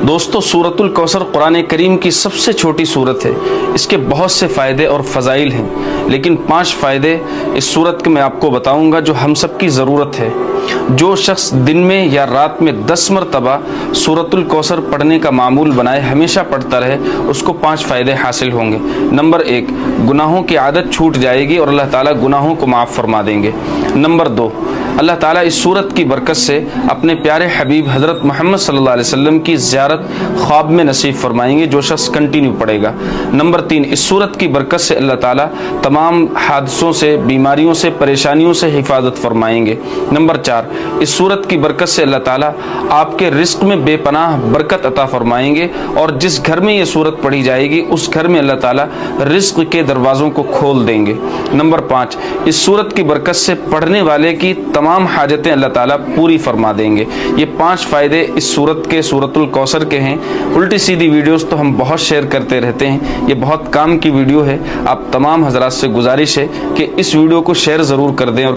دوستو سورۃ الکوثر قرآن کریم کی سب سے چھوٹی سورت ہے. اس کے بہت سے فائدے اور فضائل ہیں، لیکن 5 فائدے اس سورت کے میں آپ کو بتاؤں گا جو ہم سب کی ضرورت ہے. جو شخص دن میں یا رات میں 10 مرتبہ سورۃ الکوثر پڑھنے کا معمول بنائے، ہمیشہ پڑھتا رہے، اس کو 5 فائدے حاصل ہوں گے. نمبر 1، گناہوں کی عادت چھوٹ جائے گی اور اللہ تعالیٰ گناہوں کو معاف فرما دیں گے. نمبر 2، اللہ تعالیٰ اس سورت کی برکت سے اپنے پیارے حبیب حضرت محمد صلی اللہ علیہ وسلم کی زیارت خواب میں نصیب فرمائیں گے جو شخص کنٹینیو پڑھے گا. نمبر 3، اس سورت کی برکت سے اللہ تعالیٰ تمام حادثوں سے، بیماریوں سے، پریشانیوں سے حفاظت فرمائیں گے. نمبر 4، اس سورت کی برکت سے اللہ تعالیٰ آپ کے رزق میں بے پناہ برکت عطا فرمائیں گے، اور جس گھر میں یہ سورت پڑھی جائے گی اس گھر میں اللہ تعالیٰ رزق کے دروازوں کو کھول دیں گے. نمبر 5، اس سورت کی برکت سے پڑھنے والے کی تمام حاجتیں اللہ تعالیٰ پوری فرما دیں گے. یہ 5 فائدے اس سورت کے، سورۃ الکوثر کے ہیں. الٹی سیدھی ویڈیوز تو ہم بہت شیئر کرتے رہتے ہیں، یہ بہت کام کی ویڈیو ہے. آپ تمام حضرات سے گزارش ہے کہ اس ویڈیو کو شیئر ضرور کر دیں اور